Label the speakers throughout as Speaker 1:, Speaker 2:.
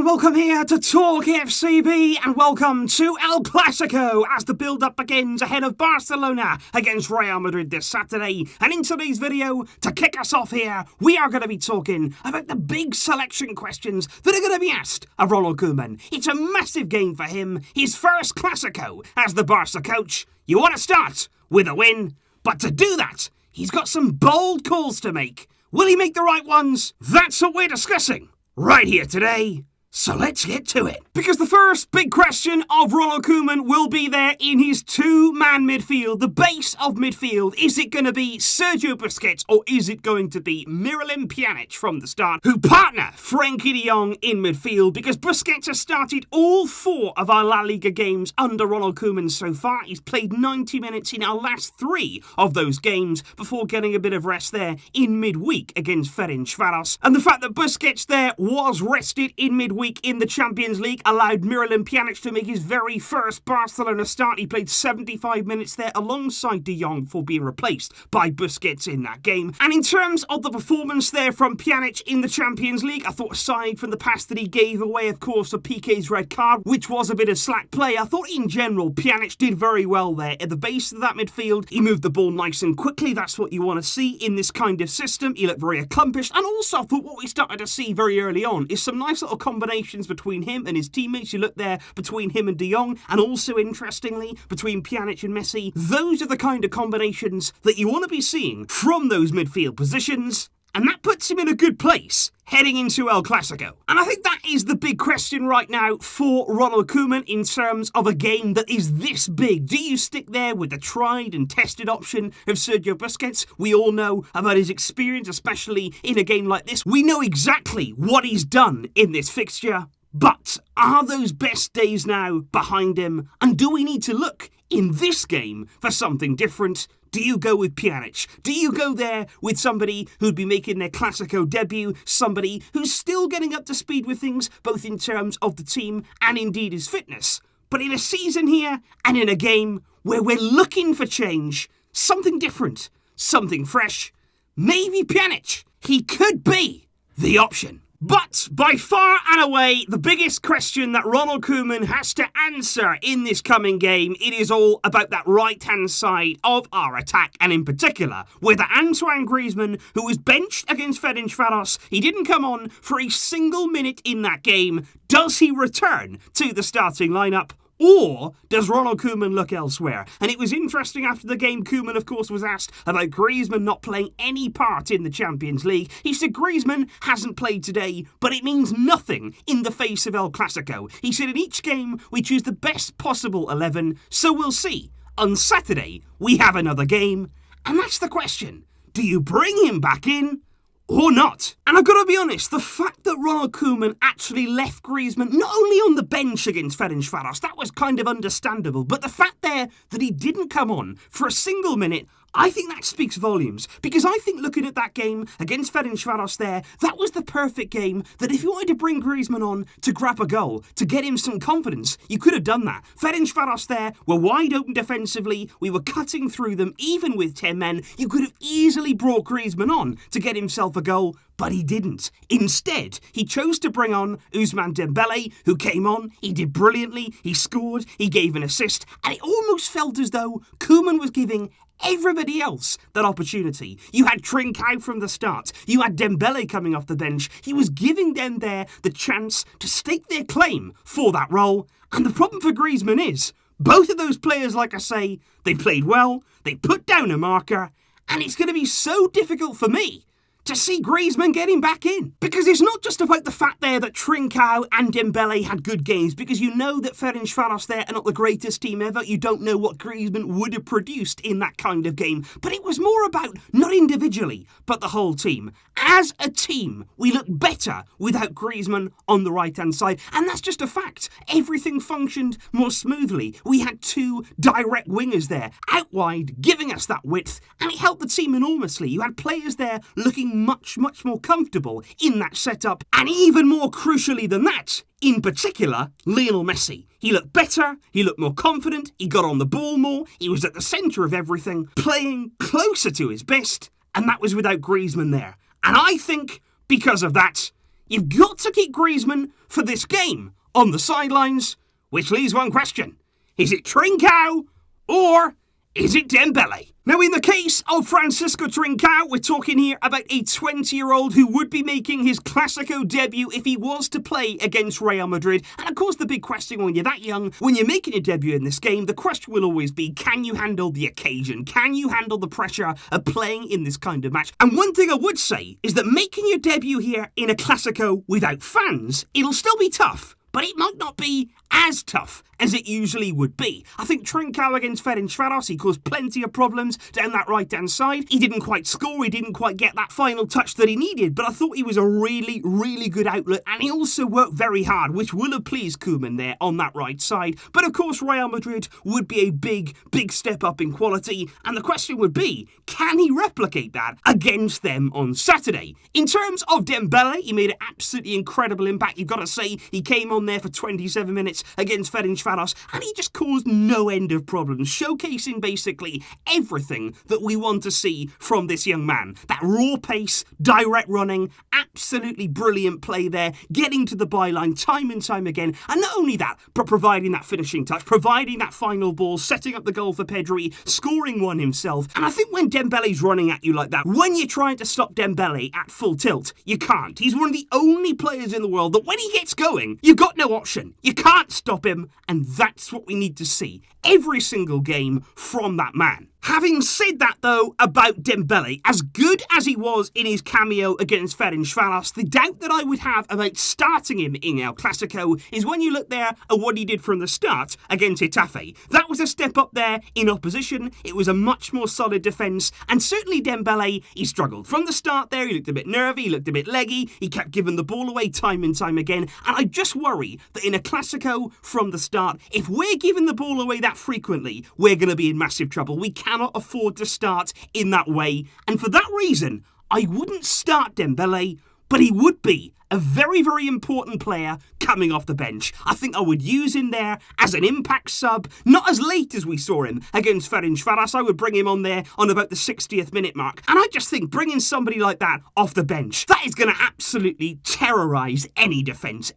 Speaker 1: welcome here to TalkFCB and welcome to El Clásico as the build-up begins ahead of Barcelona against Real Madrid this Saturday. And in today's video, to kick us off here, we are going to be talking about the big selection questions that are going to be asked of Ronald Koeman. It's a massive game for him, his first Clásico as the Barça coach. You want to start with a win, but to do that, he's got some bold calls to make. Will he make the right ones? That's what we're discussing right here today. So let's get to it. Because the first big question of Ronald Koeman will be there in his two-man midfield, the base of midfield. Is it going to be Sergio Busquets or is it going to be Miralem Pjanic from the start, who partner Frenkie de Jong in midfield? Because Busquets has started all 4 of our La Liga games under Ronald Koeman so far. He's played 90 minutes in our last 3 of those games before getting a bit of rest there in midweek against Ferencváros. And the fact that Busquets there was rested in midweek in the Champions League allowed Miralem Pjanic to make his very first Barcelona start. He played 75 minutes there alongside de Jong before being replaced by Busquets in that game. And in terms of the performance there from Pjanic in the Champions League, I thought aside from the pass that he gave away, of course, for Piqué's red card, which was a bit of slack play, I thought in general Pjanic did very well there. At the base of that midfield, he moved the ball nice and quickly. That's what you want to see in this kind of system. He looked very accomplished. And also I thought what we started to see very early on is some nice little combinations between him and his teammates. You look there between him and de Jong, and also interestingly between Pjanic and Messi. Those are the kind of combinations that you want to be seeing from those midfield positions, and that puts him in a good place heading into El Clásico. And I think that is the big question right now for Ronald Koeman in terms of a game that is this big. Do you stick there with the tried and tested option of Sergio Busquets? We all know about his experience, especially in a game like this. We know exactly what he's done in this fixture. But are those best days now behind him? And do we need to look in this game for something different? Do you go with Pjanic? Do you go there with somebody who'd be making their Clásico debut, somebody who's still getting up to speed with things, both in terms of the team and indeed his fitness? But in a season here and in a game where we're looking for change, something different, something fresh, maybe Pjanic, he could be the option. But by far and away, the biggest question that Ronald Koeman has to answer in this coming game, it is all about that right-hand side of our attack, and in particular, whether Antoine Griezmann, who was benched against Ferencváros, he didn't come on for a single minute in that game, does he return to the starting lineup? Or does Ronald Koeman look elsewhere? And it was interesting after the game, Koeman, of course, was asked about Griezmann not playing any part in the Champions League. He said Griezmann hasn't played today, but it means nothing in the face of El Clásico. He said in each game, we choose the best possible 11, so we'll see. On Saturday, we have another game, and that's the question. Do you bring him back in? Or not. And I've got to be honest, the fact that Ronald Koeman actually left Griezmann not only on the bench against Ferencváros, that was kind of understandable, but the fact there that he didn't come on for a single minute, I think that speaks volumes. Because I think looking at that game against Ferencváros there, that was the perfect game that if you wanted to bring Griezmann on to grab a goal, to get him some confidence, you could have done that. Ferencváros there were wide open defensively, we were cutting through them even with 10 men. You could have easily brought Griezmann on to get himself a goal, but he didn't. Instead, he chose to bring on Ousmane Dembele, who came on, he did brilliantly, he scored, he gave an assist, and it almost felt as though Koeman was giving everybody else that opportunity. You had Trincao from the start. You had Dembele coming off the bench. He was giving them there the chance to stake their claim for that role. And the problem for Griezmann is, both of those players, like I say, they played well, they put down a marker, and it's going to be so difficult for me to see Griezmann getting back in. Because it's not just about the fact there that Trincao and Dembele had good games, because you know that Ferencváros there are not the greatest team ever. You don't know what Griezmann would have produced in that kind of game. But it was more about, not individually, but the whole team. As a team, we look better without Griezmann on the right-hand side. And that's just a fact. Everything functioned more smoothly. We had 2 direct wingers there, out wide, giving us that width, and it helped the team enormously. You had players there looking much more comfortable in that setup, and even more crucially than that, in particular, Lionel Messi. He looked better, he looked more confident, he got on the ball more, he was at the centre of everything, playing closer to his best, and that was without Griezmann there. And I think, because of that, you've got to keep Griezmann for this game on the sidelines, which leaves one question. Is it Trincao or is it Dembele? Now, in the case of Fransisco Trincao, we're talking here about a 20-year-old who would be making his Clásico debut if he was to play against Real Madrid. And of course, the big question when you're that young, when you're making a debut in this game, the question will always be, can you handle the occasion? Can you handle the pressure of playing in this kind of match? And one thing I would say is that making your debut here in a Clásico without fans, it'll still be tough, but it might not be as tough as it usually would be. I think Trincao against Ferencváros, he caused plenty of problems down that right-hand side. He didn't quite score, he didn't quite get that final touch that he needed, but I thought he was a really, really good outlet, and he also worked very hard, which will have pleased Koeman there on that right side. But of course, Real Madrid would be a big, big step up in quality, and the question would be, can he replicate that against them on Saturday? In terms of Dembele, he made an absolutely incredible impact. You've got to say, he came on there for 27 minutes against Ferencváros, and he just caused no end of problems, showcasing basically everything that we want to see from this young man. That raw pace, direct running, absolutely brilliant play there, getting to the byline time and time again, and not only that, but providing that finishing touch, providing that final ball, setting up the goal for Pedri, scoring one himself. And I think when Dembele's running at you like that, when you're trying to stop Dembele at full tilt, you can't. He's one of the only players in the world that when he gets going, you've got no option. You can't stop him, and that's what we need to see every single game from that man. Having said that, though, about Dembele, as good as he was in his cameo against Ferencváros, the doubt that I would have about starting him in El Clásico is when you look there at what he did from the start against Getafe. That was a step up there in opposition. It was a much more solid defence, and certainly Dembele, he struggled. From the start there, he looked a bit nervy, he looked a bit leggy, he kept giving the ball away time and time again, and I just worry that in a Clásico from the start, if we're giving the ball away that frequently, we're going to be in massive trouble. We cannot afford to start in that way, and for that reason, I wouldn't start Dembele, but he would be a very, very important player coming off the bench. I think I would use him there as an impact sub, not as late as we saw him against Ferencváros. I would bring him on there on about the 60th minute mark. And I just think bringing somebody like that off the bench, that is going to absolutely terrorise any defence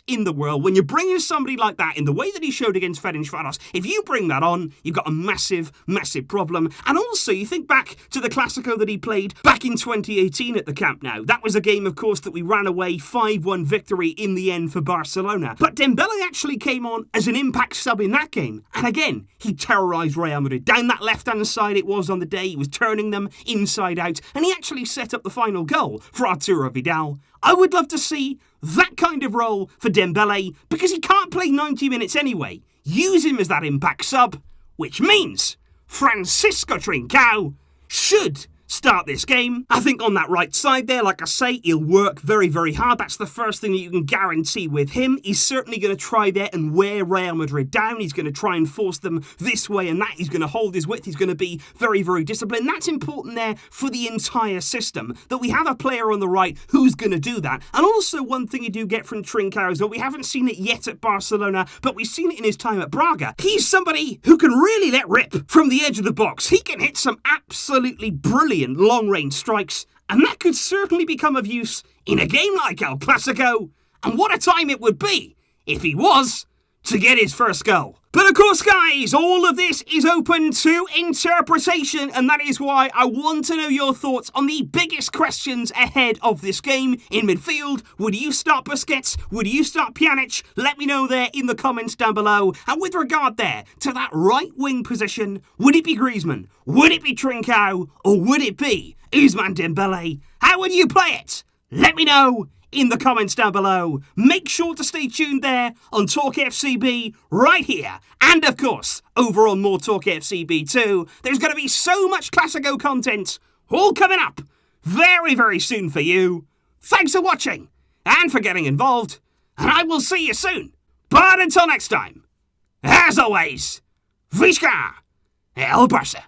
Speaker 1: in the world. When you're bringing somebody like that in the way that he showed against Ferencváros, if you bring that on, you've got a massive, massive problem. And also, you think back to the Clásico that he played back in 2018 at the Camp Nou. That was a game, of course, that we ran away 5-1 victory in the end for Barcelona. But Dembele actually came on as an impact sub in that game. And again, he terrorised Real Madrid. Down that left-hand side it was on the day, he was turning them inside out, and he actually set up the final goal for Arturo Vidal. I would love to see that kind of role for Dembele, because he can't play 90 minutes anyway. Use him as that impact sub, which means Fransisco Trincao should start this game. I think on that right side there, like I say, he'll work very, very hard. That's the first thing that you can guarantee with him. He's certainly going to try there and wear Real Madrid down. He's going to try and force them this way and that. He's going to hold his width. He's going to be very, very disciplined. That's important there for the entire system, that we have a player on the right who's going to do that. And also one thing you do get from Trincao is that we haven't seen it yet at Barcelona, but we've seen it in his time at Braga. He's somebody who can really let rip from the edge of the box. He can hit some absolutely brilliant long-range strikes, and that could certainly become of use in a game like El Clásico. And what a time it would be if he was to get his first goal. But of course, guys, all of this is open to interpretation, and that is why I want to know your thoughts on the biggest questions ahead of this game. In midfield, would you start Busquets? Would you start Pjanic? Let me know there in the comments down below. And with regard there to that right wing position, would it be Griezmann? Would it be Trincao? Or would it be Ousmane Dembele? How would you play it? Let me know in the comments down below. Make sure to stay tuned there on TalkFCB right here. And of course, over on more TalkFCB too. There's going to be so much Clásico content all coming up very, very soon for you. Thanks for watching and for getting involved. And I will see you soon. But until next time, as always, Visca El Barça.